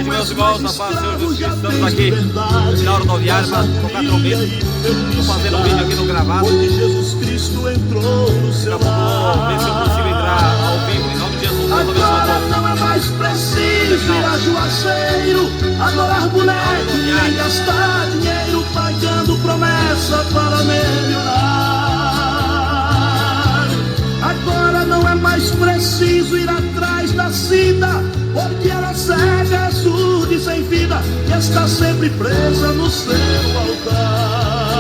tarde, meus irmãos, na paz do Senhor Jesus Cristo. Estamos aqui no final rodoviário para tocar trombeta. Estou fazendo um vídeo aqui no gravado. Daqui a pouco ver se eu consigo entrar ao vivo, em nome de Jesus. Agora não é mais preciso ir a juazeiro, adorar boneco, nem gastar dinheiro pagando promessa para melhorar. Agora não é mais preciso ir atrás da cida, porque ela cega, é surda e sem vida, e está sempre presa no seu altar.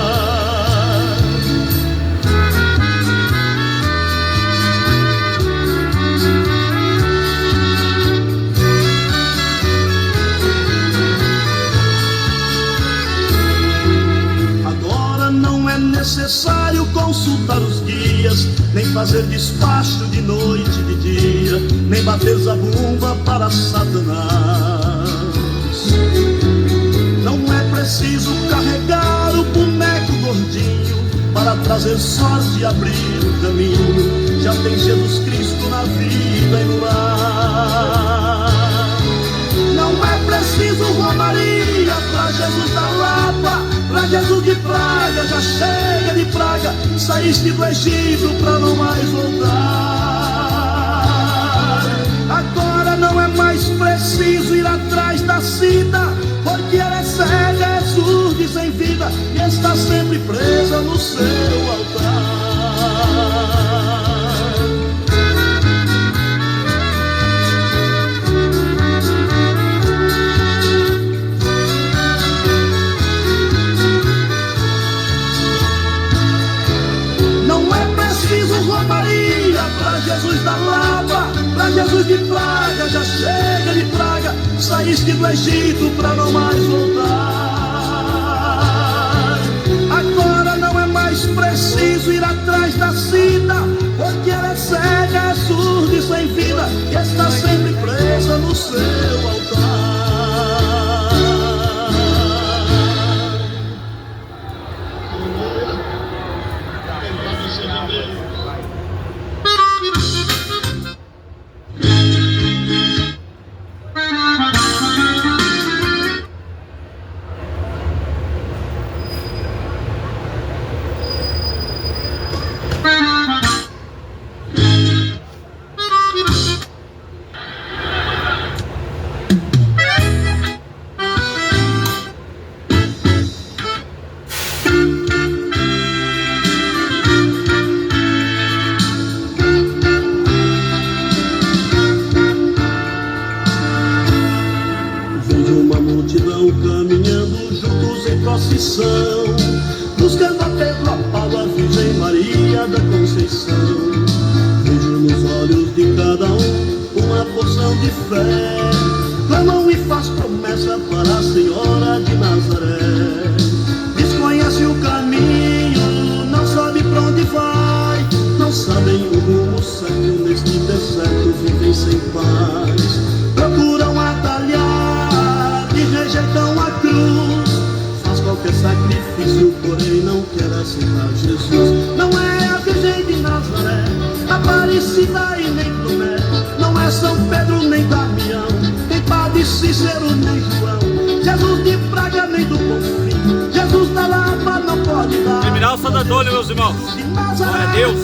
Necessário consultar os guias, nem fazer despacho de noite e de dia, nem bater zabumba para Satanás. Não é preciso carregar o boneco gordinho para trazer sorte e abrir o caminho. Já tem Jesus Cristo na vida e no lar. Não é preciso romaria para Jesus da Lapa, pra Jesus de praga, já chega de praga. Saíste do Egito pra não mais voltar. Agora não é mais preciso ir atrás da cida, porque ela é cega, é surda e sem vida, e está sempre presa no seu altar. Romaria pra Jesus da Lava, pra Jesus de praga, já chega de praga. Saíste do Egito pra não mais voltar. Agora não é mais preciso ir atrás da cida, porque ela é cega, é surda e sem vida, e está sempre presa no seu altar. Buscando a Pedro, a Paulo, a Virgem Maria da Conceição. Vejo nos olhos de cada uma porção de fé. Clamam e faz promessa para a Senhora de Nazaré. Desconhece o caminho, não sabe pra onde vai, não sabem o rumo certo, neste deserto vivem sem paz. Procuram atalhar e rejeitam a cruz, qualquer sacrifício, porém não quer aceitar Jesus. Não é a Virgem de Nazaré, Aparecida e nem Tomé, não é São Pedro nem Damião, nem Padre Cícero nem João, Jesus de Praga nem do Bonfim, Jesus da Lapa não pode dar. Terminal Santo Antônio, meus irmãos, glória a Deus.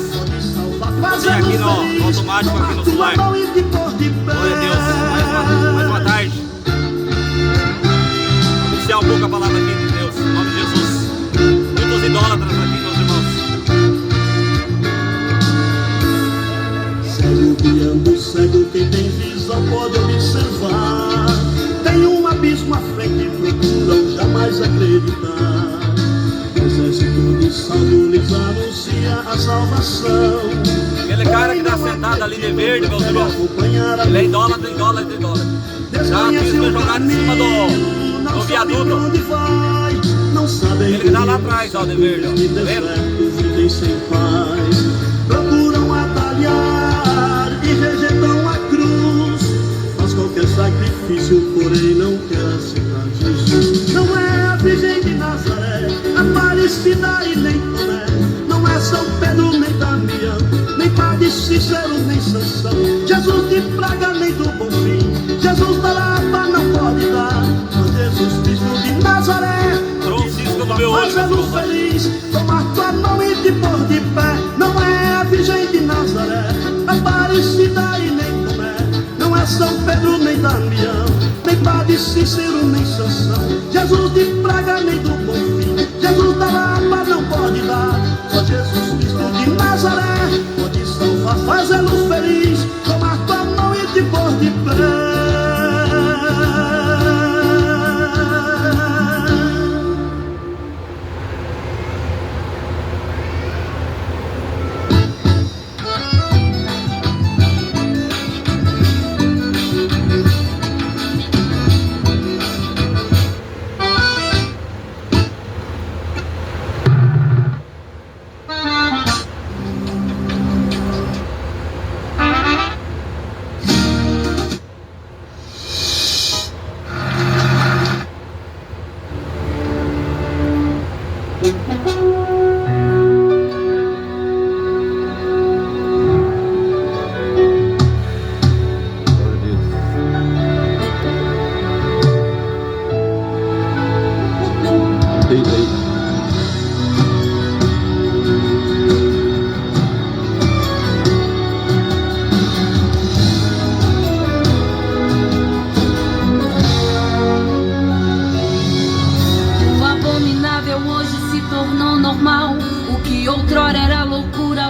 Vem aqui no automático, aqui no celular. Glória a Deus, mais uma tarde. Iniciar um pouco a palavra aqui de Deus, em nome de Jesus. Muitos idólatras aqui, meus irmãos. Cego guiando cego, quem tem visão pode observar. Tem um abismo à frente e procuram jamais acreditar. O exército de salvo lhes anuncia a salvação. Aquele cara que está sentado ali de verde, meus irmãos, ele é idólatra. Já quis me jogar em cima do viaduto. Ele que está lá atrás, ó, de verde, ó. Tá vendo? Procuram atalhar e rejeitam a cruz, faz qualquer sacrifício, porém não quer aceitar Jesus. Não é a Virgem de Nazaré, Aparecida e nem Tomé, não é São Pedro nem Damião, nem Padre Cícero nem Sansão, Jesus de Praga nem do Bonfim, Jesus da Lapa não pode dar. de Cícero nem Sansão, Jesus de Praga nem do Bonfim, Jesus da Lapa não pode dar. Só Jesus Cristo de Nazaré pode salvar, fazê-los feliz, tomar tua mão e te pôr de pé.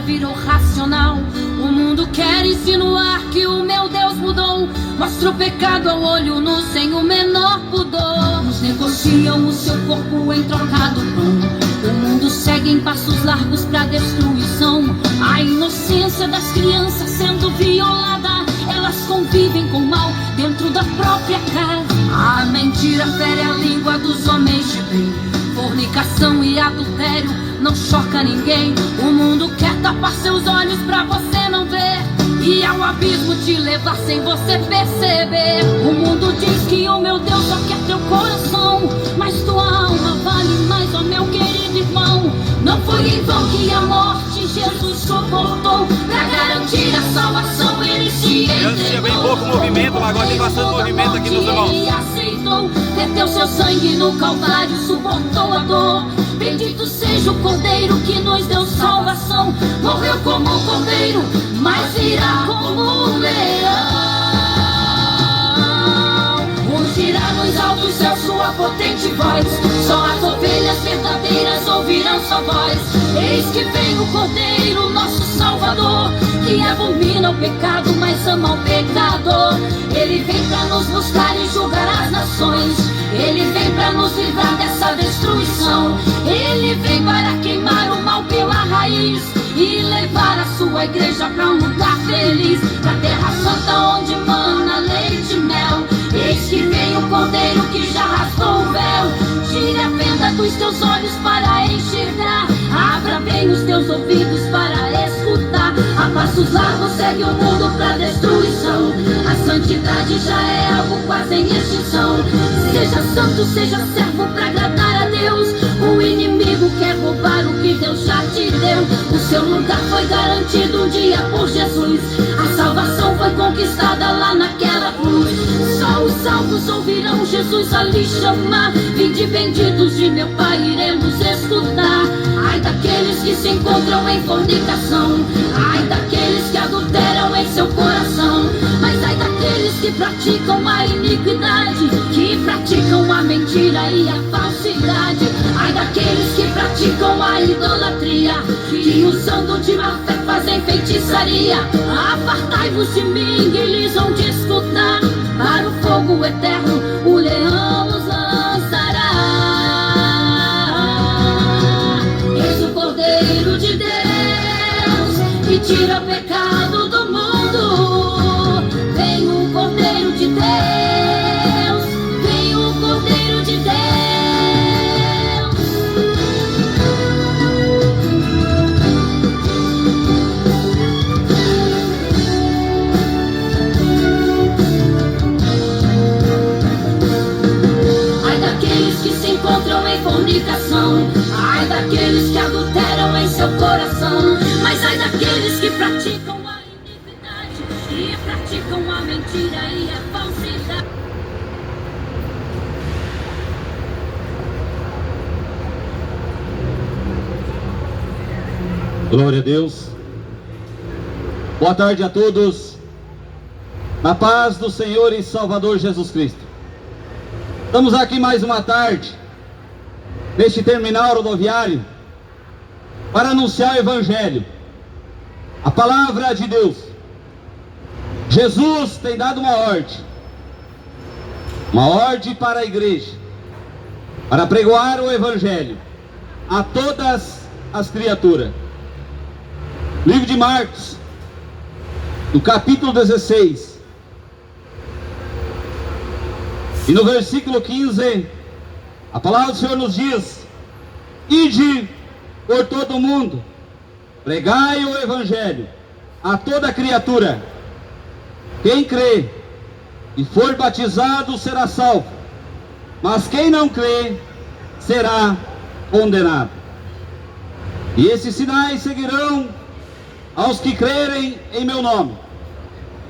Virou racional. O mundo quer insinuar que o meu Deus mudou. Mostra o pecado ao olho nu sem o menor pudor. Nos negociam o seu corpo em troca do pão. O mundo segue em passos largos pra destruição. A inocência das crianças sendo violada. Elas convivem com o mal dentro da própria casa. A mentira fere a língua dos homens de bem. Fornicação e adultério não choca ninguém. O mundo quer tapar seus olhos pra você não ver e ao abismo te levar sem você perceber. O mundo diz que o meu Deus só quer teu coração, mas tua alma vale mais, ó meu querido irmão. Não foi em vão que a morte Jesus suportou. Pra garantir a salvação ele se entregou. Antes tinha bem pouco movimento, mas agora tem bastante movimento aqui nos irmãos. Ele aceitou, verteu seu sangue no Calvário, suportou a dor. Bendito seja o Cordeiro que nos deu salvação. Morreu como um cordeiro, mas virá como um leão. Rugirá nos altos céus sua potente voz. Só as ovelhas verdadeiras ouvirão sua voz. Eis que vem o Cordeiro, nosso Salvador, que abomina o pecado, mas ama o pecador. Ele vem pra nos buscar e julgar as nações. Ele vem pra nos livrar dessa destruição. Ele vem para queimar o mal pela raiz e levar a sua igreja pra um lugar feliz, pra terra santa onde mana leite e mel. Eis que vem o Cordeiro que já rasgou o véu. Tire a venda dos teus olhos para enxergar. Abra bem os teus ouvidos para escutar. A passos largos segue o mundo pra destruição. A santidade já é algo quase em extinção. Seja santo, seja servo pra agradar a Deus. O inimigo quer roubar o que Deus já te deu. O seu lugar foi garantido um dia por Jesus. A salvação foi conquistada lá naquela cruz. Só os salvos ouvirão Jesus ali chamar. Vinde benditos de meu Pai, iremos escutar. Ai daqueles que se encontram em fornicação. Ai daqueles que adulteram em seu coração. Mas ai daqueles que praticam a iniquidade, que praticam a mentira e a falsidade. Ai daqueles que praticam a idolatria, que usando de má fé fazem feitiçaria. Apartai-vos de mim, eles vão te escutar. Para o fogo eterno o leão os lançará. Eis o Cordeiro de Deus que tira o pecado do mundo. Vem o Cordeiro de Deus, vem o Cordeiro de Deus. Ai daqueles que se encontram em fornicação. Ai daqueles que adulteram em seu coração. Mas ai daqueles que praticam a iniquidade, que praticam a mentira e a falsidade. Glória a Deus. Boa tarde a todos. Na paz do Senhor e Salvador Jesus Cristo. Estamos aqui mais uma tarde, neste terminal rodoviário, para anunciar o Evangelho, a palavra de Deus. Jesus tem dado uma ordem para a igreja, para pregoar o Evangelho a todas as criaturas. Livro de Marcos, no capítulo 16, e no versículo 15, a palavra do Senhor nos diz: ide por todo o mundo, pregai o Evangelho a toda criatura. Quem crê e for batizado será salvo, mas quem não crê será condenado. E esses sinais seguirão aos que crerem em meu nome: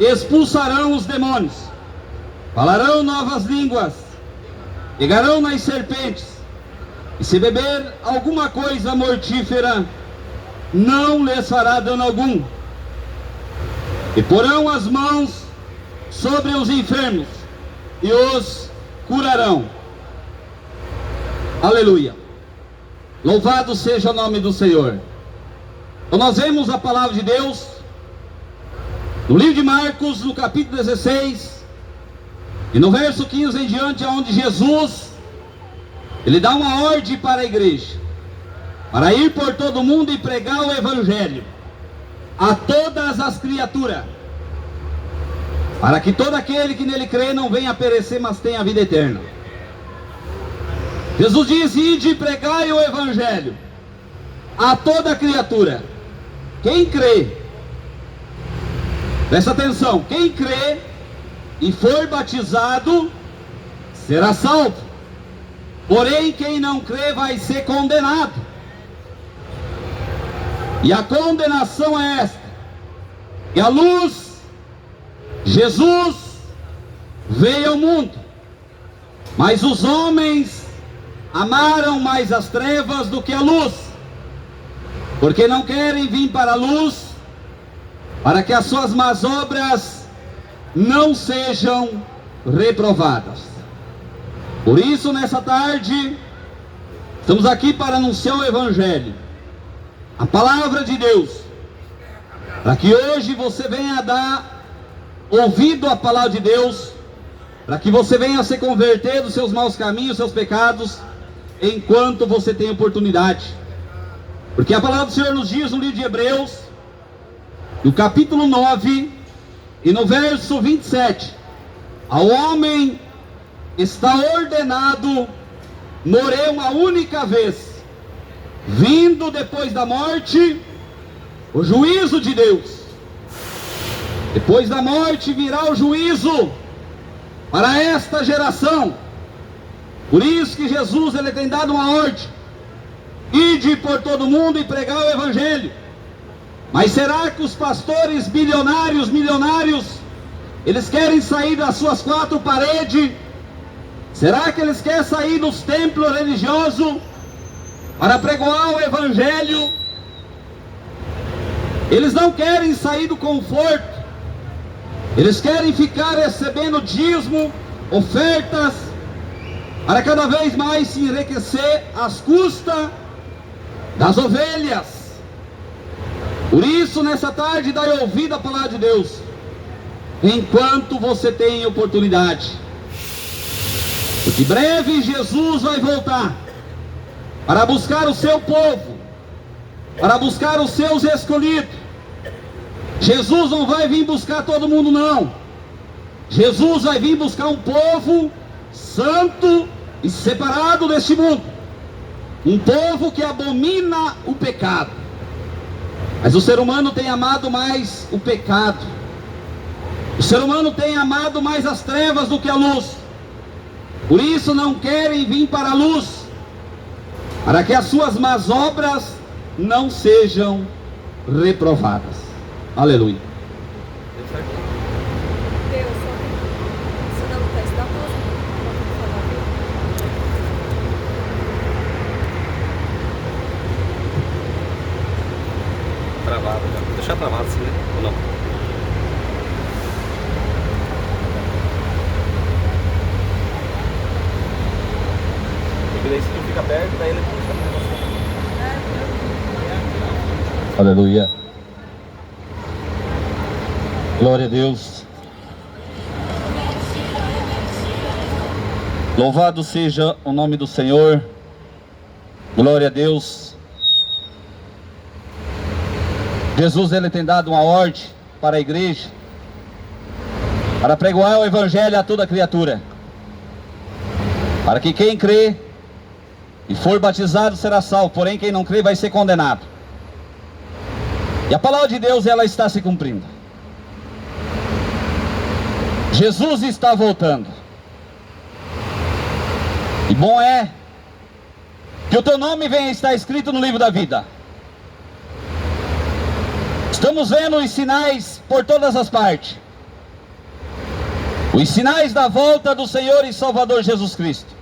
expulsarão os demônios, falarão novas línguas, pegarão nas serpentes, e se beber alguma coisa mortífera, não lhes fará dano algum. E porão as mãos sobre os enfermos e os curarão. Aleluia! Louvado seja o nome do Senhor. Então nós vemos a palavra de Deus no livro de Marcos, no capítulo 16, e no verso 15 em diante, onde Jesus, ele dá uma ordem para a igreja, para ir por todo mundo e pregar o Evangelho a todas as criaturas, para que todo aquele que nele crê não venha a perecer, mas tenha a vida eterna. Jesus diz: ide e pregai o Evangelho a toda criatura. Quem crê, presta atenção, quem crê e for batizado será salvo, porém quem não crê vai ser condenado. E a condenação é esta: que a luz, Jesus, veio ao mundo, mas os homens amaram mais as trevas do que a luz, porque não querem vir para a luz, para que as suas más obras não sejam reprovadas. Por isso, nessa tarde, estamos aqui para anunciar o Evangelho, a palavra de Deus, para que hoje você venha dar ouvido à palavra de Deus, para que você venha se converter dos seus maus caminhos, seus pecados, enquanto você tem oportunidade. Porque a palavra do Senhor nos diz no livro de Hebreus, no capítulo 9 e no verso 27, ao homem está ordenado morrer uma única vez, vindo depois da morte o juízo de Deus. Depois da morte virá o juízo para esta geração. Por isso que Jesus, ele tem dado uma ordem: ide por todo mundo e pregar o Evangelho. Mas será que os pastores milionários, eles querem sair das suas quatro paredes? Será que eles querem sair dos templos religiosos para pregoar o Evangelho? Eles não querem sair do conforto, eles querem ficar recebendo dízimo, ofertas, para cada vez mais se enriquecer às custas das ovelhas. Por isso, nessa tarde, dai ouvido à palavra de Deus, enquanto você tem oportunidade, porque breve Jesus vai voltar para buscar o seu povo, para buscar os seus escolhidos. Jesus não vai vir buscar todo mundo, não. Jesus vai vir buscar um povo santo e separado deste mundo, um povo que abomina o pecado. Mas o ser humano tem amado mais o pecado, o ser humano tem amado mais as trevas do que a luz. Por isso não querem vir para a luz, para que as suas más obras não sejam reprovadas. Aleluia. Travado, cara. Deixar travado assim, né? Ou não? fica aberto, daí ele puxa. Aleluia. Glória a Deus. Louvado seja o nome do Senhor. Glória a Deus. Jesus, ele tem dado uma ordem para a igreja, para pregoar o evangelho a toda criatura, para que quem crê e for batizado será salvo, porém quem não crê vai ser condenado. E a palavra de Deus, ela está se cumprindo. Jesus está voltando. E bom é que o teu nome venha estar escrito no livro da vida. Estamos vendo os sinais por todas as partes. Os sinais da volta do Senhor e Salvador Jesus Cristo.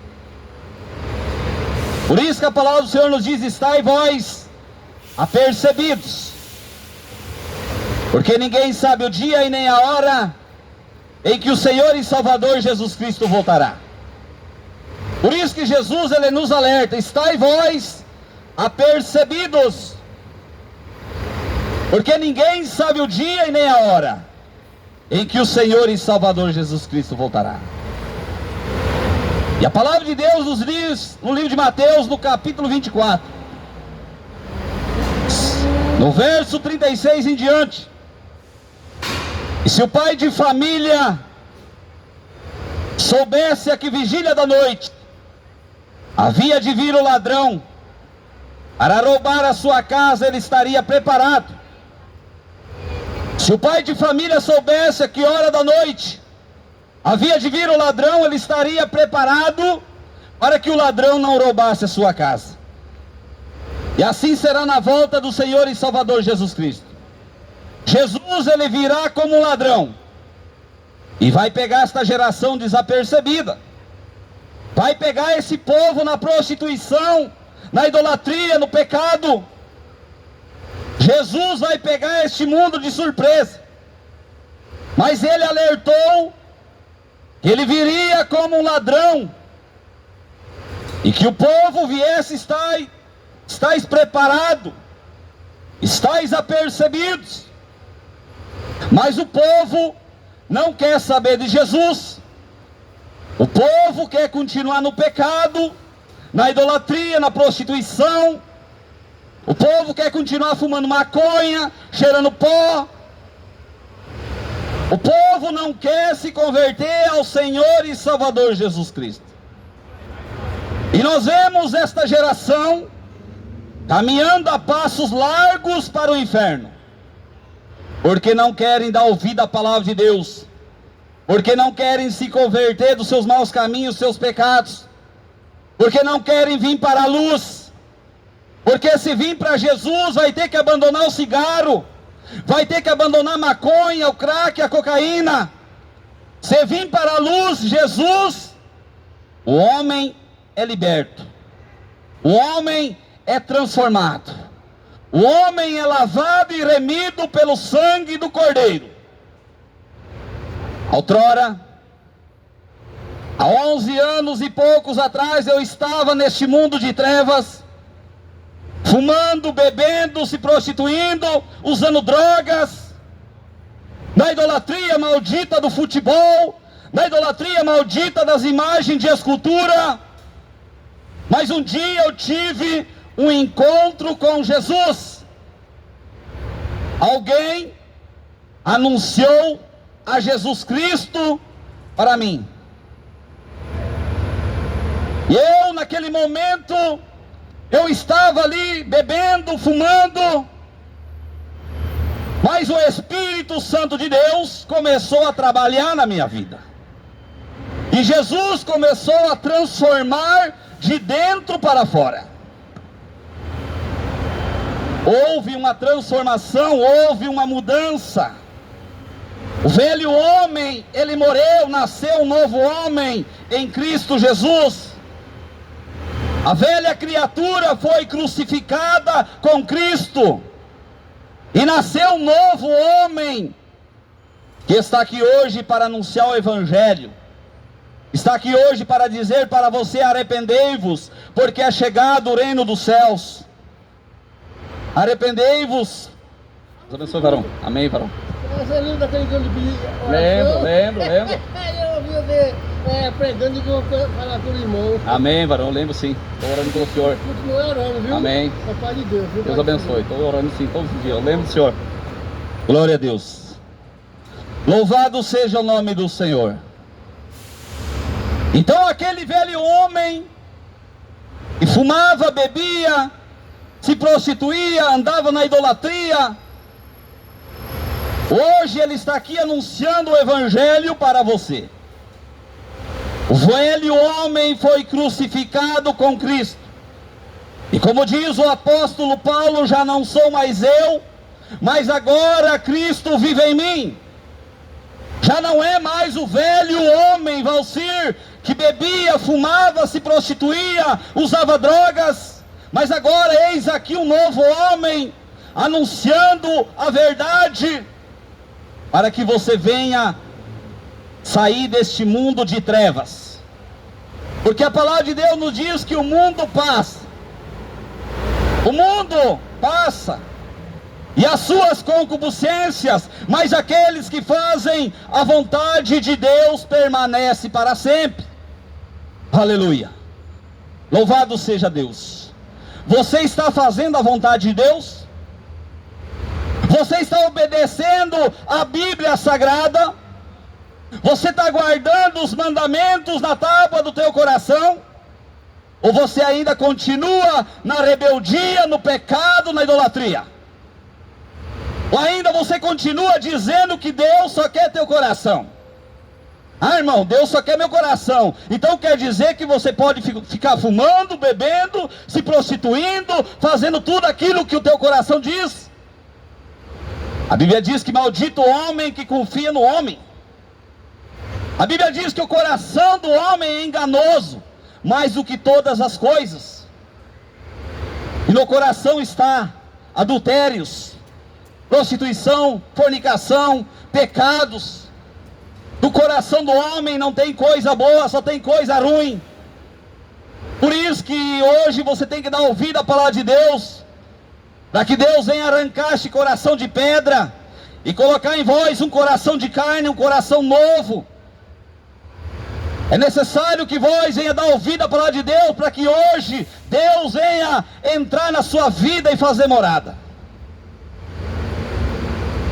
Por isso que a palavra do Senhor nos diz: estai vós apercebidos, porque ninguém sabe o dia e nem a hora em que o Senhor e Salvador Jesus Cristo voltará. Por isso que Jesus, ele nos alerta: estai vós apercebidos, porque ninguém sabe o dia e nem a hora em que o Senhor e Salvador Jesus Cristo voltará. E a palavra de Deus nos diz no livro de Mateus, no capítulo 24, no verso 36 em diante: e se o pai de família soubesse a que vigília da noite havia de vir o ladrão para roubar a sua casa, ele estaria preparado. Se o pai de família soubesse a que hora da noite havia de vir o ladrão, ele estaria preparado para que o ladrão não roubasse a sua casa. E assim será na volta do Senhor e Salvador Jesus Cristo. Jesus, ele virá como um ladrão e vai pegar esta geração desapercebida, vai pegar esse povo na prostituição, na idolatria, no pecado. Jesus vai pegar este mundo de surpresa, mas ele alertou que ele viria como um ladrão e que o povo viesse: estáis preparados, estáis apercebidos. Mas o povo não quer saber de Jesus. O povo quer continuar no pecado, na idolatria, na prostituição. O povo quer continuar fumando maconha, cheirando pó. O povo não quer se converter ao Senhor e Salvador Jesus Cristo. E nós vemos esta geração caminhando a passos largos para o inferno, porque não querem dar ouvido à palavra de Deus, porque não querem se converter dos seus maus caminhos, dos seus pecados, porque não querem vir para a luz. Porque se vir para Jesus, vai ter que abandonar o cigarro, vai ter que abandonar a maconha, o crack, a cocaína. Se vir para a luz, Jesus, o homem é liberto, o homem é transformado, o homem é lavado e remido pelo sangue do Cordeiro. Outrora, há 11 anos e poucos atrás, eu estava neste mundo de trevas, fumando, bebendo, se prostituindo, usando drogas, na idolatria maldita do futebol, na idolatria maldita das imagens de escultura. Mas um dia eu tive um encontro com Jesus. Alguém anunciou a Jesus Cristo para mim. E eu, naquele momento, eu estava ali bebendo, fumando, mas o Espírito Santo de Deus começou a trabalhar na minha vida. E Jesus começou a transformar de dentro para fora. Houve uma transformação, houve uma mudança. O velho homem, ele morreu, nasceu um novo homem em Cristo Jesus. A velha criatura foi crucificada com Cristo e nasceu um novo homem que está aqui hoje para anunciar o Evangelho. está aqui hoje para dizer para você: arrependei-vos, porque é chegado o reino dos céus. Arrependei-vos. Deus abençoe, varão. Amém, varão. Você lembra daquele que eu li? Lembro. Eu ouvi você pregando e que eu vou falar com o irmão. Amém, varão, lembro sim. Estou orando pelo senhor. Continua orando, viu? Amém. É Pai de Deus, viu? Deus abençoe. Estou orando sim todos os dias. Eu lembro do senhor. Glória a Deus. Louvado seja o nome do Senhor. Então aquele velho homem que fumava, bebia, se prostituía, andava na idolatria, hoje ele está aqui anunciando o evangelho para você. O velho homem foi crucificado com Cristo. E como diz o apóstolo Paulo, já não sou mais eu, mas agora Cristo vive em mim. Já não é mais o velho homem Valcir, que bebia, fumava, se prostituía, usava drogas, mas agora eis aqui um novo homem, anunciando a verdade, para que você venha sair deste mundo de trevas. Porque a palavra de Deus nos diz que o mundo passa. O mundo passa. E as suas concupiscências, mas aqueles que fazem a vontade de Deus permanecem para sempre. Aleluia. Louvado seja Deus. Você está fazendo a vontade de Deus? Você está obedecendo a Bíblia Sagrada? Você está guardando os mandamentos na tábua do teu coração? Ou você ainda continua na rebeldia, no pecado, na idolatria? Ou ainda você continua dizendo que Deus só quer teu coração? Ah, irmão, Deus só quer meu coração. Então quer dizer que você pode ficar fumando, bebendo, se prostituindo, fazendo tudo aquilo que o teu coração diz? A Bíblia diz que maldito o homem que confia no homem. A Bíblia diz que o coração do homem é enganoso, mais do que todas as coisas. E no coração está adultérios, prostituição, fornicação, pecados. No coração do homem não tem coisa boa, só tem coisa ruim. Por isso que hoje você tem que dar ouvido à palavra de Deus, para que Deus venha arrancar este coração de pedra e colocar em vós um coração de carne, um coração novo. É necessário que vós venha dar ouvido à palavra de Deus, para que hoje Deus venha entrar na sua vida e fazer morada.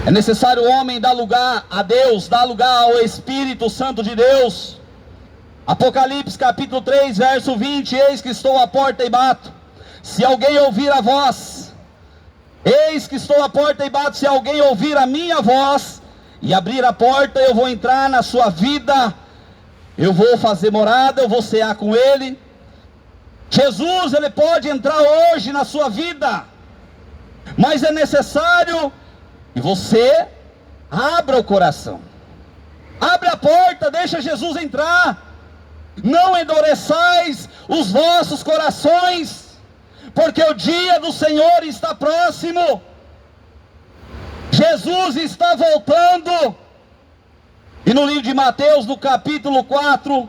É necessário o homem dar lugar a Deus, dar lugar ao Espírito Santo de Deus. Apocalipse capítulo 3, verso 20: eis que estou à porta e bato. Se alguém ouvir a voz, eis que estou à porta e bato. Se alguém ouvir a minha voz e abrir a porta, eu vou entrar na sua vida, eu vou fazer morada, eu vou cear com ele. Jesus, ele pode entrar hoje na sua vida, mas é necessário que você abra o coração, abre a porta, deixa Jesus entrar. Não endureçais os vossos corações, porque o dia do Senhor está próximo. Jesus está voltando. E no livro de Mateus, no capítulo 4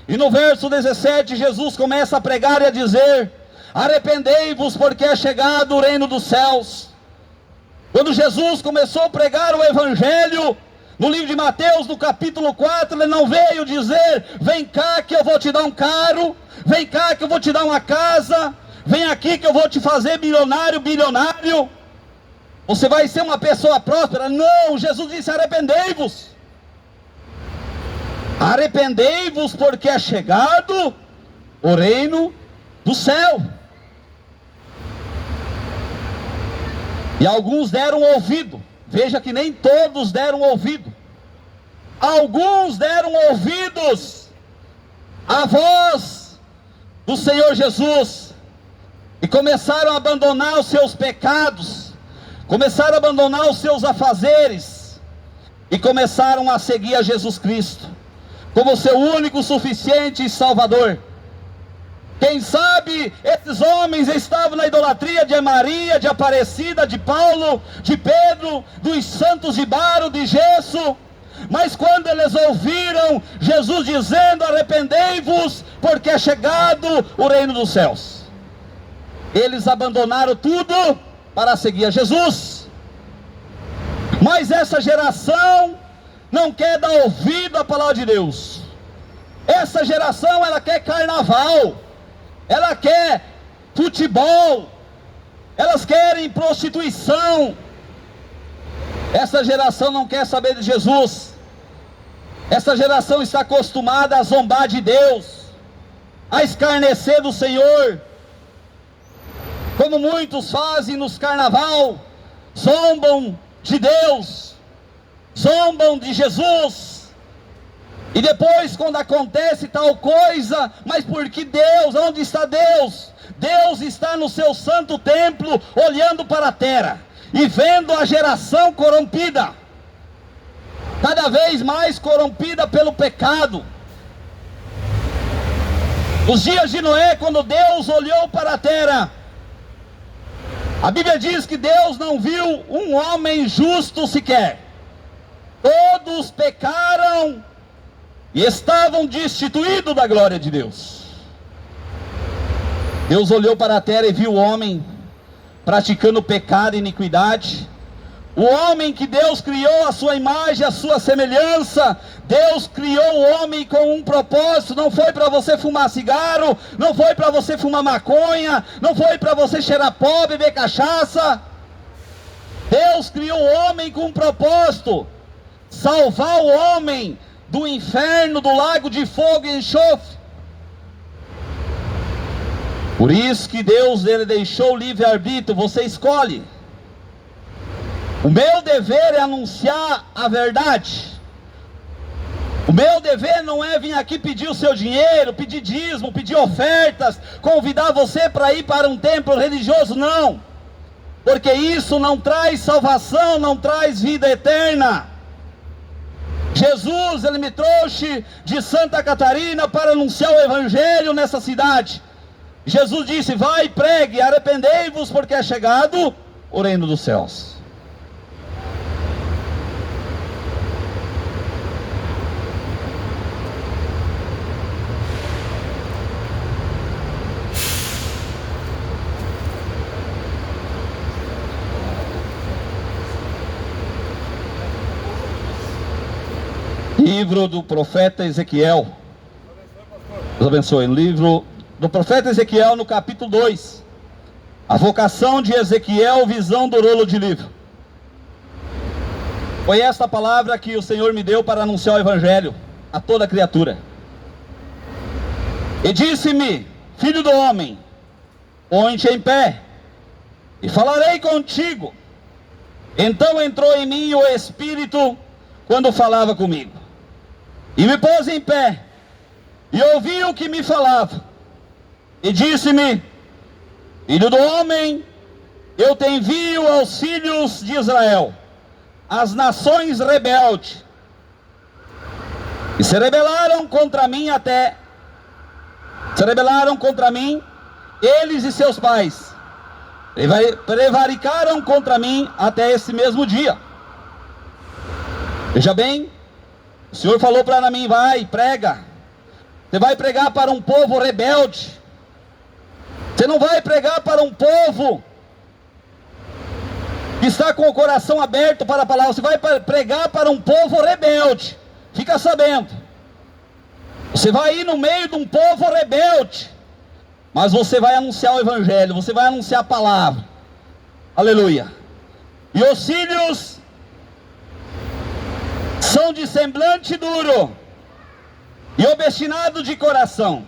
e no verso 17, Jesus começa a pregar e a dizer: arrependei-vos, porque é chegado o reino dos céus. Quando Jesus começou a pregar o evangelho, no livro de Mateus, no capítulo 4, ele não veio dizer: vem cá que eu vou te dar um carro, vem cá que eu vou te dar uma casa, vem aqui que eu vou te fazer milionário, bilionário, você vai ser uma pessoa próspera. Não, Jesus disse: arrependei-vos. Arrependei-vos, porque é chegado o reino do céu. E alguns deram ouvido. Veja que nem todos deram ouvido. Alguns deram ouvidos à voz do Senhor Jesus e começaram a abandonar os seus pecados, começaram a abandonar os seus afazeres e começaram a seguir a Jesus Cristo como seu único, suficiente e Salvador. Quem sabe esses homens estavam na idolatria de Maria, de Aparecida, de Paulo, de Pedro, dos santos de barro, de gesso, Mas quando eles ouviram Jesus dizendo: arrependei-vos, porque é chegado o reino dos céus, eles abandonaram tudo para seguir a Jesus. Mas essa geração não quer dar ouvido à palavra de Deus. Essa geração, ela quer carnaval, ela quer futebol, elas querem prostituição. Essa geração não quer saber de Jesus. Essa geração está acostumada a zombar de Deus, a escarnecer do Senhor, como muitos fazem nos carnaval, zombam de Deus, zombam de Jesus. E depois, quando acontece tal coisa, mas por que Deus? Onde está Deus? Deus está no seu santo templo, olhando para a terra e vendo a geração corrompida, cada vez mais corrompida pelo pecado. Os dias de Noé, quando Deus olhou para a terra, a Bíblia diz que Deus não viu um homem justo sequer. Todos pecaram e estavam destituídos da glória de Deus. Deus olhou para a terra e viu o homem praticando pecado e iniquidade. O homem que Deus criou à sua imagem, à sua semelhança. Deus criou o homem com um propósito. Não foi para você fumar cigarro, não foi para você fumar maconha, não foi para você cheirar pó, beber cachaça. Deus criou o homem com um propósito: salvar o homem do inferno, do lago de fogo e enxofre. Por isso que Deus, ele deixou o livre-arbítrio. Você escolhe. O meu dever é anunciar a verdade. O meu dever não é vir aqui pedir o seu dinheiro, pedir dízimo, pedir ofertas, convidar você para ir para um templo religioso, não. Porque isso não traz salvação, não traz vida eterna. Jesus, ele me trouxe de Santa Catarina para anunciar o evangelho nessa cidade. Jesus disse: vai, pregue, arrependei-vos, porque é chegado o reino dos céus. Livro do profeta Ezequiel. Deus abençoe. Livro do profeta Ezequiel, no capítulo 2. A vocação de Ezequiel, visão do rolo de livro. Foi esta palavra que o Senhor me deu para anunciar o evangelho a toda criatura. E disse-me: filho do homem, põe-te em pé e falarei contigo. Então entrou em mim o Espírito quando falava comigo, e me pôs em pé, e ouvi o que me falava, e disse-me: filho do homem, eu te envio aos filhos de Israel, as nações rebeldes, e se rebelaram contra mim eles e seus pais, prevaricaram contra mim até esse mesmo dia. Veja bem, o Senhor falou para mim: vai, prega. Você vai pregar para um povo rebelde. Você não vai pregar para um povo que está com o coração aberto para a palavra. Você vai pregar para um povo rebelde. Fica sabendo. Você vai ir no meio de um povo rebelde, mas você vai anunciar o evangelho, você vai anunciar a palavra. Aleluia. E os filhos são de semblante duro e obstinado de coração.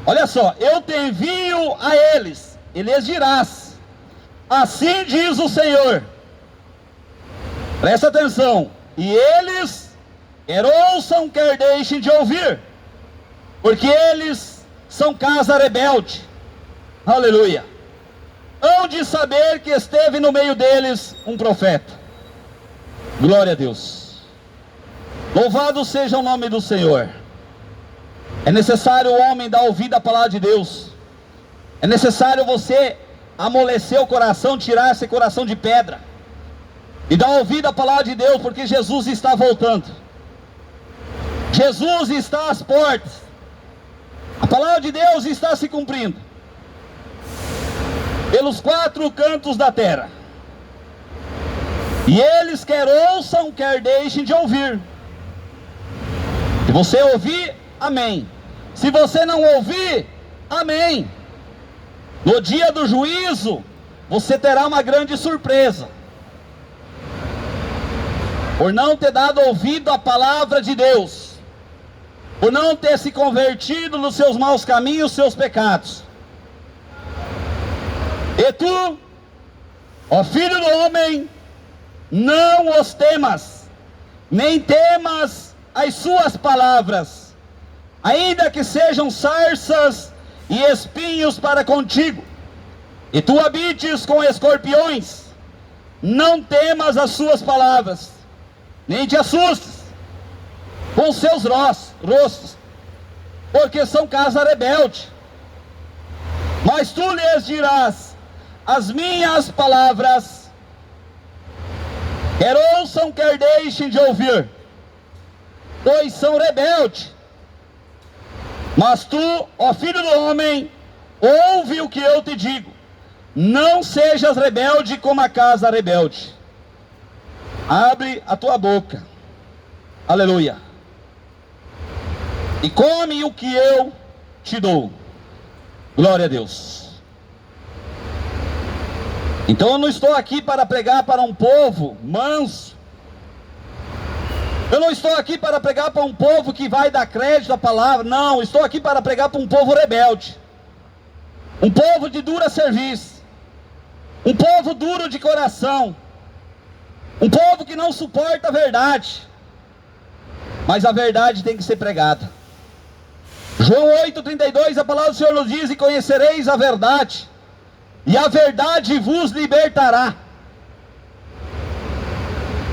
Olha só: eu te envio a eles, e lhes dirás: assim diz o Senhor. Presta atenção. E eles, quer ouçam, quer deixem de ouvir, porque eles são casa rebelde. Aleluia. Hão de saber que esteve no meio deles um profeta. Glória a Deus. Louvado seja o nome do Senhor. É necessário o homem dar ouvido à palavra de Deus. É necessário você amolecer o coração, tirar esse coração de pedra. E dá ouvido à palavra de Deus, porque Jesus está voltando. Jesus está às portas. A palavra de Deus está se cumprindo pelos 4 cantos da terra. E eles quer ouçam, quer deixem de ouvir. Se você ouvir, amém. Se você não ouvir, amém. No dia do juízo, você terá uma grande surpresa, por não ter dado ouvido à palavra de Deus, por não ter se convertido nos seus maus caminhos, seus pecados. E tu, ó filho do homem, não os temas, nem temas as suas palavras, ainda que sejam sarças e espinhos para contigo, e tu habites com escorpiões, não temas as suas palavras, nem te assustes com seus rostos, porque são casa rebelde. Mas tu lhes dirás as minhas palavras, quer ouçam, quer deixem de ouvir, pois são rebeldes. Mas tu, ó filho do homem, ouve o que eu te digo, não sejas rebelde como a casa rebelde. Abre a tua boca, aleluia, e come o que eu te dou. Glória a Deus. Então eu não estou aqui para pregar para um povo manso. Eu não estou aqui para pregar para um povo que vai dar crédito à palavra. Não, estou aqui para pregar para um povo rebelde, um povo de dura serviço, um povo duro de coração, um povo que não suporta a verdade. Mas a verdade tem que ser pregada. João 8,32, a palavra do Senhor nos diz: e conhecereis a verdade, e a verdade vos libertará.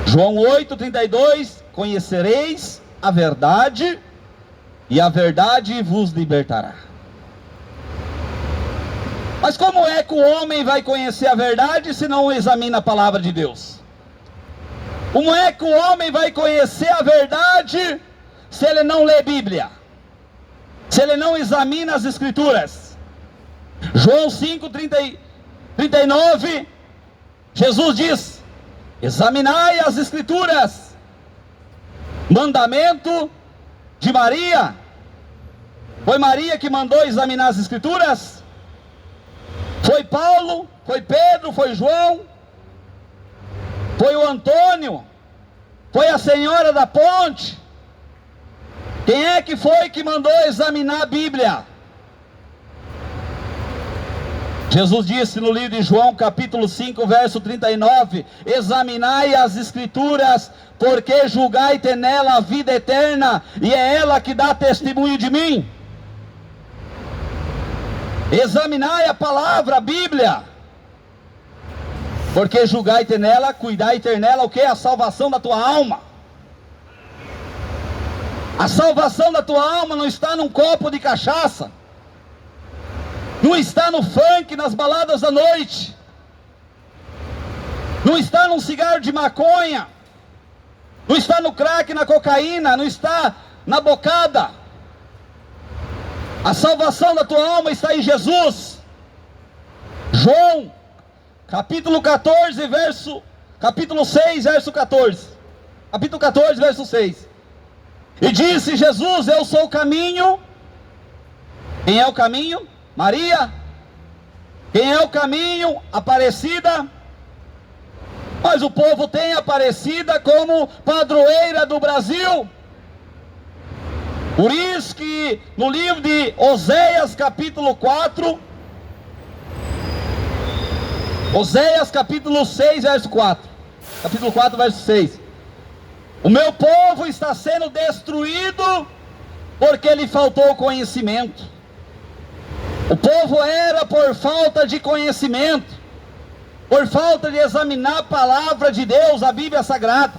João 8,32, conhecereis a verdade, e a verdade vos libertará. Mas como é que o homem vai conhecer a verdade se não examina a palavra de Deus? Como é que o homem vai conhecer a verdade se ele não lê Bíblia? Se ele não examina as Escrituras? João 5,39, Jesus diz: examinai as Escrituras. Mandamento de Maria. Foi Maria que mandou examinar as Escrituras? Foi Paulo? Foi Pedro? Foi João? Foi o Antônio? Foi a senhora da ponte? Quem é que foi que mandou examinar a Bíblia? Jesus disse no livro de João, capítulo 5, verso 39, examinai as Escrituras, porque julgai ter nela a vida eterna, e é ela que dá testemunho de mim. Examinai a palavra, a Bíblia, porque julgai ter nela, cuidai ter nela o que? A salvação da tua alma. A salvação da tua alma não está num copo de cachaça, não está no funk, nas baladas da noite, não está num cigarro de maconha, não está no crack, na cocaína, não está na bocada. A salvação da tua alma está em Jesus. João, capítulo 6, verso 14. Capítulo 14, verso 6. E disse Jesus: eu sou o caminho. Quem é o caminho? Maria. Quem é o caminho? Aparecida. Mas o povo tem Aparecida como padroeira do Brasil. Por isso que no livro de Oséias, capítulo 4, Oséias capítulo 6, verso 4. Capítulo 4, verso 6. O meu povo está sendo destruído porque lhe faltou conhecimento. O povo era por falta de conhecimento, por falta de examinar a palavra de Deus, a Bíblia Sagrada.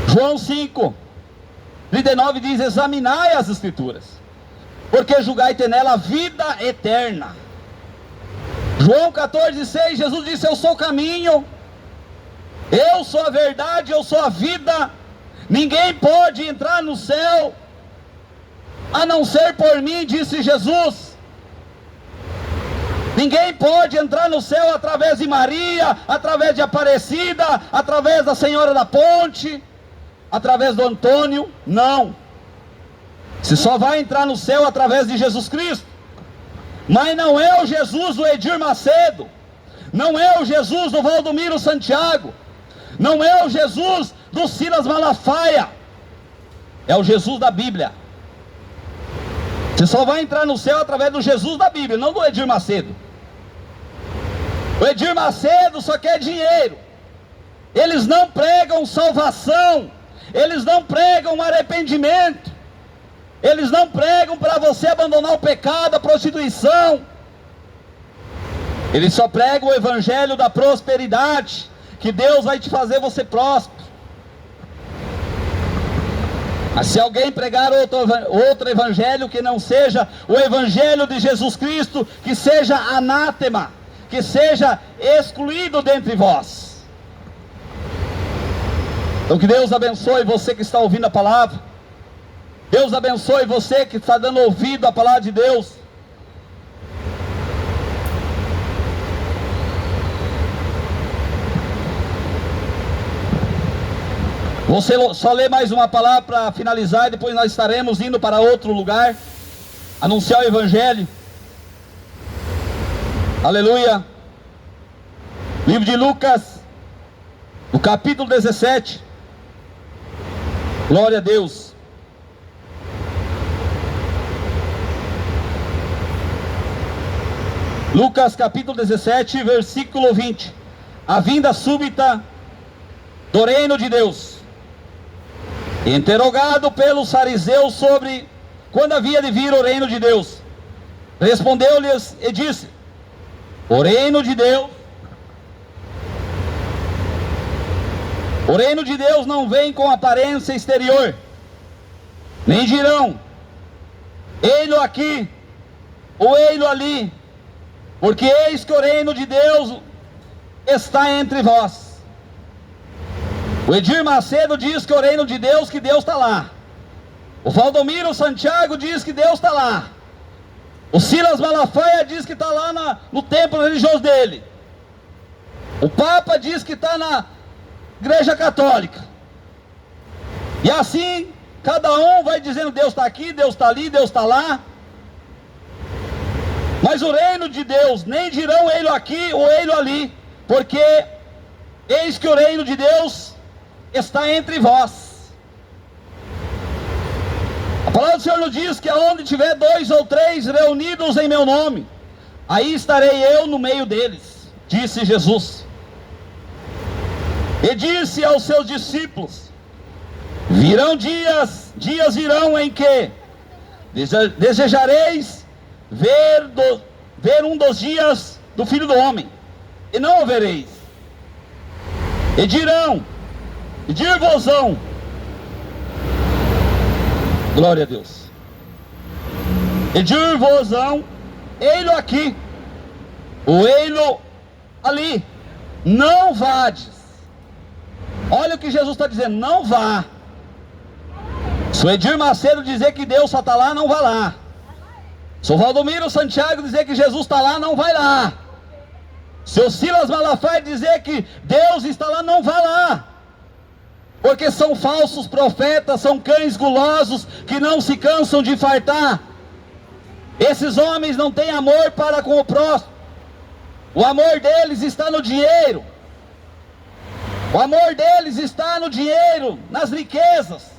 João 5:39 diz: examinai as Escrituras, porque julgai ter nela a vida eterna. João 14,6, Jesus disse: eu sou o caminho, eu sou a verdade, eu sou a vida. Ninguém pode entrar no céu a não ser por mim, disse Jesus. Ninguém pode entrar no céu através de Maria, através de Aparecida, através da Senhora da Ponte, através do Antônio. Não. Você só vai entrar no céu através de Jesus Cristo. Mas não é o Jesus do Edir Macedo, não é o Jesus do Valdomiro Santiago, não é o Jesus do Silas Malafaia, é o Jesus da Bíblia. Você só vai entrar no céu através do Jesus da Bíblia, não do Edir Macedo. O Edir Macedo só quer dinheiro. Eles não pregam salvação, eles não pregam arrependimento, eles não pregam para você abandonar o pecado, a prostituição. Eles só pregam o evangelho da prosperidade, que Deus vai te fazer você próspero. Mas se alguém pregar outro evangelho que não seja o evangelho de Jesus Cristo, que seja anátema, que seja excluído dentre vós. Então que Deus abençoe você que está ouvindo a palavra. Deus abençoe você que está dando ouvido à palavra de Deus. Você só lê mais uma palavra para finalizar, e depois nós estaremos indo para outro lugar, anunciar o evangelho. Aleluia. Livro de Lucas, no capítulo 17. Glória a Deus. Lucas capítulo 17, versículo 20. A vinda súbita do reino de Deus. Interrogado pelos fariseus sobre quando havia de vir o reino de Deus, respondeu-lhes e disse: o reino de Deus não vem com aparência exterior, nem dirão: ei-lo aqui, ou ei-lo ali, porque eis que o reino de Deus está entre vós. O Edir Macedo diz que o reino de Deus, que Deus está lá. O Valdomiro Santiago diz que Deus está lá. O Silas Malafaia diz que está lá no templo religioso dele. O Papa diz que está na Igreja Católica. E assim, cada um vai dizendo: Deus está aqui, Deus está ali, Deus está lá. Mas o reino de Deus, nem dirão ele aqui ou ele ali, porque eis que o reino de Deus está entre vós. A palavra do Senhor nos diz que aonde tiver 2 ou 3 reunidos em meu nome, aí estarei eu no meio deles, disse Jesus. E disse aos seus discípulos: virão dias virão em que desejareis ver um dos dias do Filho do Homem, e não o vereis. E dirão, e dir-vos-ão, glória a Deus, e dir-vos-ão, ei-lo aqui, ou ei-lo ali, não vades. Olha o que Jesus está dizendo: não vá. Se o Edir Macedo dizer que Deus só está lá, não vá lá. Se o Valdomiro Santiago dizer que Jesus está lá, não vai lá. Se o Silas Malafaia dizer que Deus está lá, não vá lá. Porque são falsos profetas, são cães gulosos que não se cansam de fartar. Esses homens não têm amor para com o próximo. O amor deles está no dinheiro. O amor deles está no dinheiro, nas riquezas.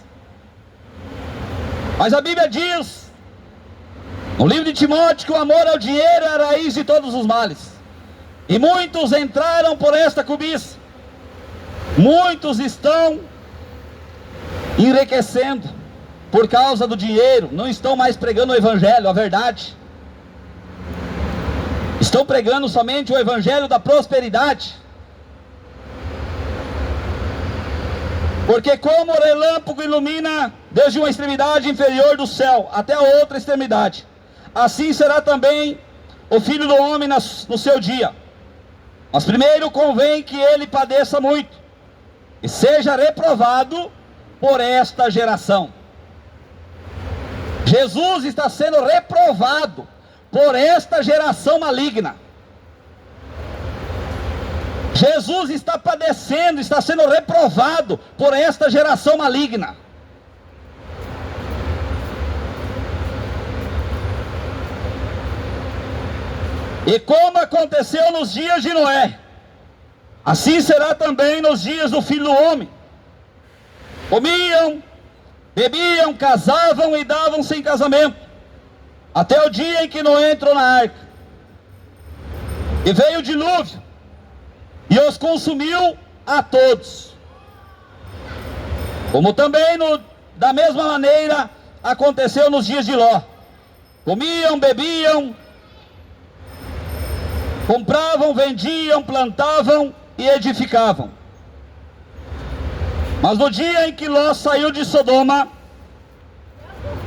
Mas a Bíblia diz, no livro de Timóteo, que o amor ao dinheiro é a raiz de todos os males. E muitos entraram por esta cobiça. Muitos estão enriquecendo por causa do dinheiro. Não estão mais pregando o evangelho, a verdade. Estão pregando somente o evangelho da prosperidade. Porque como o relâmpago ilumina desde uma extremidade inferior do céu até a outra extremidade, assim será também o Filho do Homem no seu dia. Mas primeiro convém que ele padeça muito e seja reprovado por esta geração. Jesus está sendo reprovado por esta geração maligna. Jesus está padecendo, está sendo reprovado por esta geração maligna. E como aconteceu nos dias de Noé, assim será também nos dias do Filho do Homem. Comiam, bebiam, casavam e davam-se em casamento, até o dia em que Noé entrou na arca. E veio o dilúvio, e os consumiu a todos. Como também da mesma maneira aconteceu nos dias de Ló. Comiam, bebiam, compravam, vendiam, plantavam e edificavam. Mas no dia em que Ló saiu de Sodoma,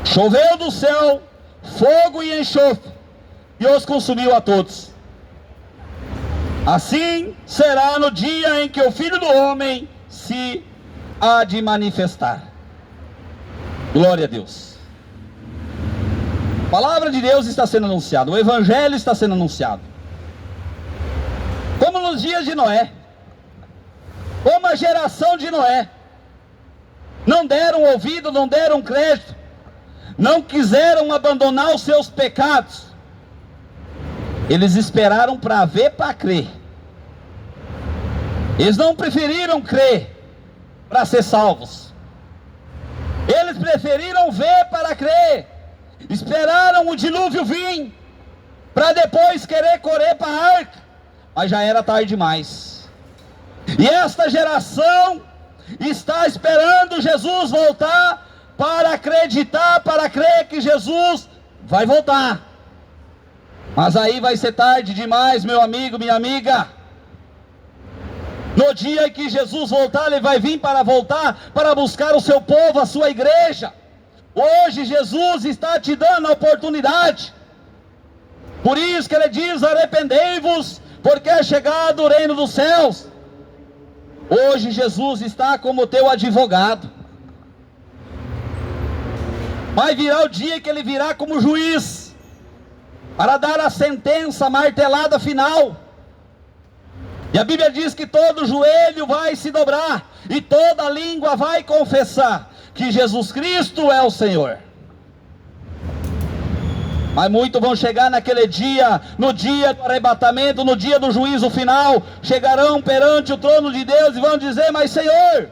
choveu do céu fogo e enxofre, e os consumiu a todos. Assim será no dia em que o Filho do Homem se há de manifestar. Glória a Deus. A palavra de Deus está sendo anunciada, o Evangelho está sendo anunciado. Como nos dias de Noé, como a geração de Noé, não deram ouvido, não deram crédito, não quiseram abandonar os seus pecados. Eles esperaram para ver, para crer. Eles não preferiram crer para ser salvos. Eles preferiram ver para crer. Esperaram o dilúvio vir, para depois querer correr para a arca. Mas já era tarde demais. E esta geração está esperando Jesus voltar para acreditar, para crer que Jesus vai voltar. Mas aí vai ser tarde demais, meu amigo, minha amiga. No dia em que Jesus voltar, Ele vai vir para voltar, para buscar o seu povo, a sua igreja. Hoje Jesus está te dando a oportunidade. Por isso que Ele diz: arrependei-vos, porque é chegado o reino dos céus. Hoje Jesus está como teu advogado. Vai virar o dia que Ele virá como juiz, para dar a sentença martelada final. E a Bíblia diz que todo joelho vai se dobrar, e toda língua vai confessar que Jesus Cristo é o Senhor. Mas muitos vão chegar naquele dia, no dia do arrebatamento, no dia do juízo final, chegarão perante o trono de Deus e vão dizer: mas Senhor,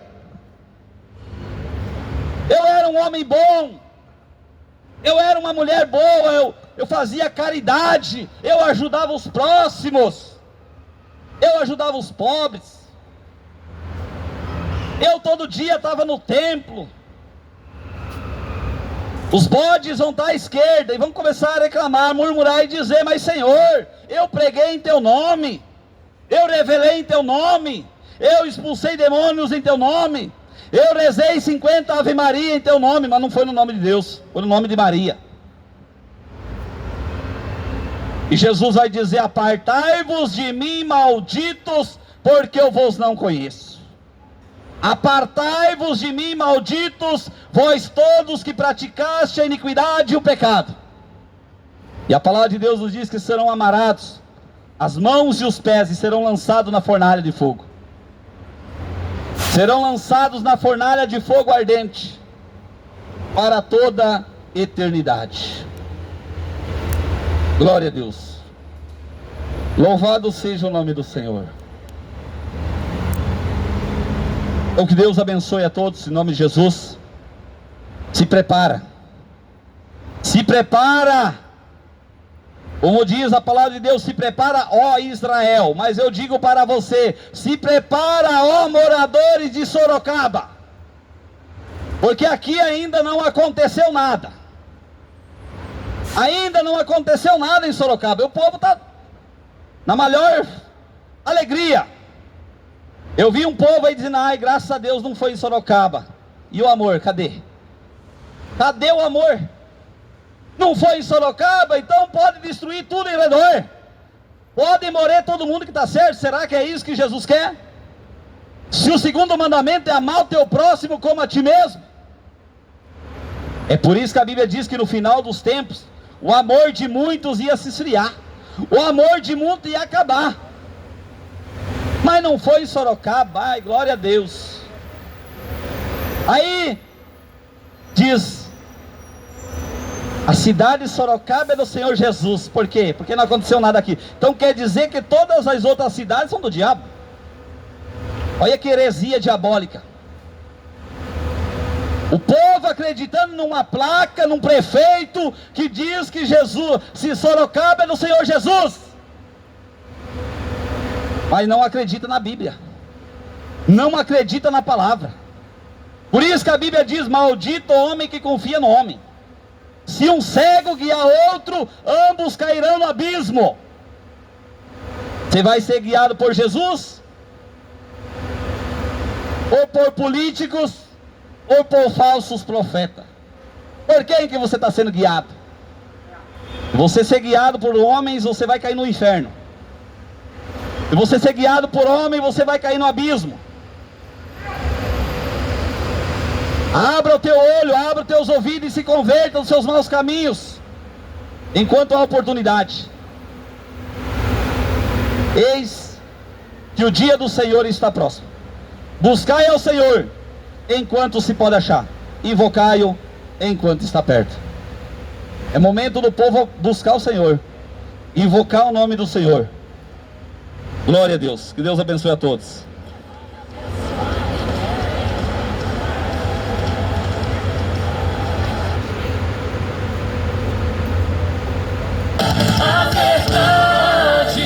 eu era um homem bom, eu era uma mulher boa, eu fazia caridade, eu ajudava os próximos, eu ajudava os pobres, eu todo dia estava no templo. Os bodes vão estar à esquerda e vão começar a reclamar, murmurar e dizer: mas Senhor, eu preguei em teu nome, eu revelei em teu nome, eu expulsei demônios em teu nome, eu rezei 50 Ave Maria em teu nome. Mas não foi no nome de Deus, foi no nome de Maria. E Jesus vai dizer: apartai-vos de mim, malditos, porque eu vos não conheço. Apartai-vos de mim, malditos, vós todos que praticaste a iniquidade e o pecado. E a palavra de Deus nos diz que serão amarrados as mãos e os pés e serão lançados na fornalha de fogo. Serão lançados na fornalha de fogo ardente para toda eternidade. Glória a Deus. Louvado seja o nome do Senhor. Então que Deus abençoe a todos em nome de Jesus. Se prepara. Se prepara. Como diz a palavra de Deus: se prepara, ó Israel. Mas eu digo para você: se prepara, ó moradores de Sorocaba. Porque aqui ainda não aconteceu nada. Ainda não aconteceu nada em Sorocaba. O povo está na maior alegria. Eu vi um povo aí dizendo: ai, graças a Deus não foi em Sorocaba. E o amor, cadê? Cadê o amor? Não foi em Sorocaba, então pode destruir tudo em redor. Pode morrer todo mundo que está certo. Será que é isso que Jesus quer? Se o segundo mandamento é amar o teu próximo como a ti mesmo. É por isso que a Bíblia diz que no final dos tempos, o amor de muitos ia se esfriar. O amor de muitos ia acabar. Mas não foi em Sorocaba. Ai, glória a Deus. Aí diz: a cidade de Sorocaba é do Senhor Jesus. Por quê? Porque não aconteceu nada aqui. Então quer dizer que todas as outras cidades são do diabo. Olha que heresia diabólica. O povo acreditando numa placa, num prefeito que diz que Jesus, se Sorocaba é do Senhor Jesus, mas não acredita na Bíblia, não acredita na palavra. Por isso que a Bíblia diz: maldito o homem que confia no homem. Se um cego guiar outro, ambos cairão no abismo. Você vai ser guiado por Jesus? Ou por políticos? Ou por falsos profetas? Por quem que você está sendo guiado? Você ser guiado por homens, você vai cair no inferno. E você ser guiado por homem, você vai cair no abismo. Abra o teu olho, abra os teus ouvidos e se converta dos seus maus caminhos, enquanto há oportunidade. Eis que o dia do Senhor está próximo. Buscai ao Senhor enquanto se pode achar, invocai-o enquanto está perto. É momento do povo buscar o Senhor, invocar o nome do Senhor. Glória a Deus, que Deus abençoe a todos. A verdade,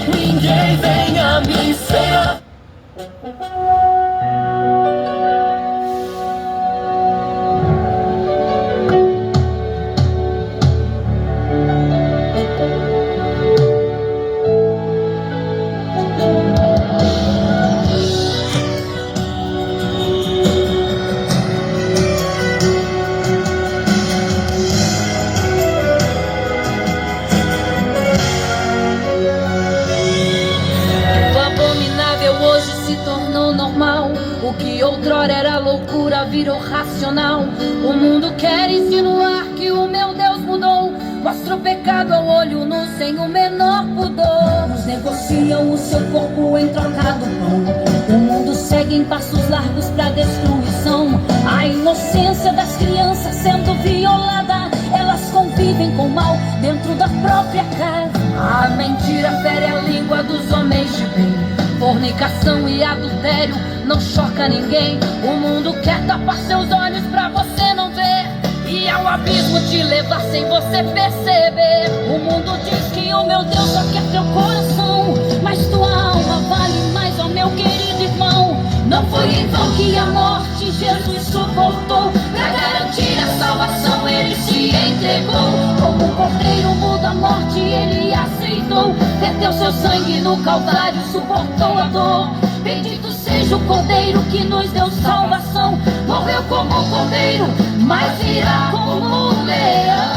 ninguém vem a me ser. O que outrora era loucura virou racional. O mundo quer insinuar que o meu Deus mudou. Mostra o pecado ao olho nu sem o menor pudor. Uns negociam o seu corpo em troca do pão. O mundo segue em passos largos pra destruição. A inocência das crianças sendo violada. Elas convivem com o mal dentro da própria casa. A mentira fere a língua dos homens de bem. Fornicação e adultério não choca ninguém. O mundo quer tapar seus olhos pra você não ver, e ao abismo te levar sem você perceber. O mundo diz que o meu Deus só quer teu coração, mas tua alma vale mais, ó meu querido irmão. Não foi em vão que a morte Jesus suportou. Pra garantir a salvação ele se entregou. Como um cordeiro mudo a morte ele aceitou. Verteu seu sangue no Calvário, suportou a dor. Bendito seja o Cordeiro que nos deu salvação. Morreu como um cordeiro, mas virá como um leão.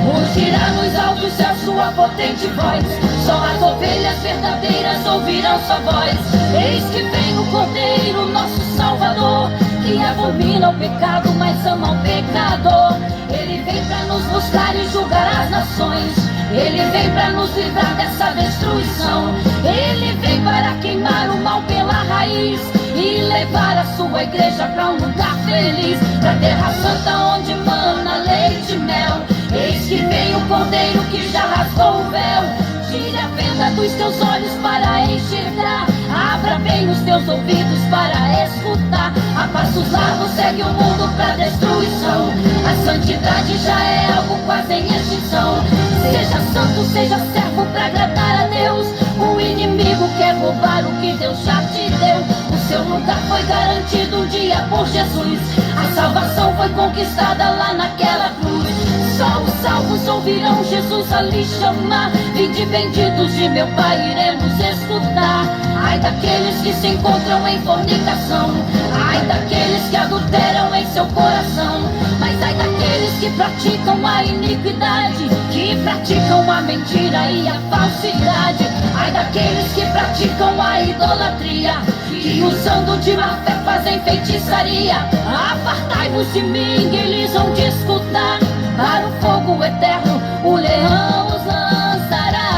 Rugirá nos altos a sua potente voz. Só as ovelhas verdadeiras ouvirão sua voz. Eis que vem o Cordeiro, nosso Salvador, que abomina o pecado, mas ama o pecador. Ele vem pra nos buscar e julgar as nações. Ele vem para nos livrar dessa destruição. Ele vem para queimar o mal pela raiz e levar a sua igreja para um lugar feliz, pra terra santa onde mana leite e mel. Eis que vem o Cordeiro que já rasgou o véu. Tire a venda dos teus olhos para enxergar. Abra bem os teus ouvidos para escutar. A passos largos segue o mundo pra destruição. A santidade já é algo quase em extinção. Seja santo, seja servo pra agradar a Deus. O inimigo quer roubar o que Deus já te deu. O seu lugar foi garantido um dia por Jesus. A salvação foi conquistada lá naquela cruz. Só os salvos ouvirão Jesus ali chamar. Vinde benditos de meu Pai, iremos escutar. Ai daqueles que se encontram em fornicação. Ai daqueles que adulteram em seu coração. Mas ai daqueles que praticam a iniquidade, que praticam a mentira e a falsidade. Ai daqueles que praticam a idolatria, que usando de má fé fazem feitiçaria. Apartai-vos de mim, eles vão te escutar. Para o fogo eterno o leão os lançará.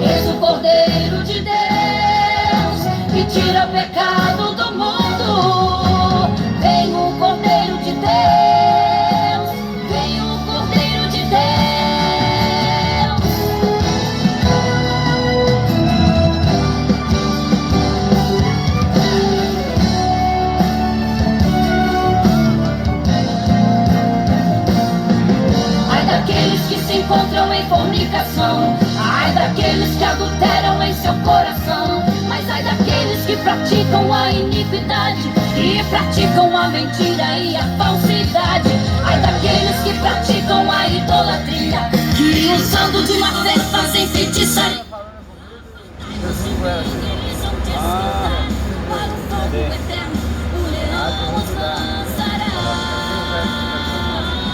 Eis o Cordeiro de Deus que tira o pecado do mundo. Vem o Cordeiro de Deus, vem o Cordeiro de Deus. Ai daqueles que se encontram em fornicação, ai daqueles que adulteram em seu coração. Mas ai daqueles que praticam a iniquidade, que praticam a mentira e a falsidade. Ai daqueles que praticam a idolatria, que usando de má fé fazem feitiçaria. Eles vão te escutar. Para o fogo eterno o leão os lançará.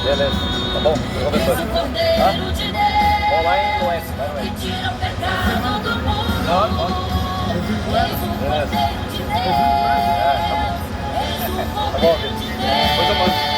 Beleza, tá bom? Eis o Cordeiro de Deus Vamos lá em Oeste, vai no que Oeste. tira o pecado do mundo. Eis o Cordeiro de Deus. Tá bom, Eis o tá bom, Cordeiro Vitor. de Depois eu mando. Deus.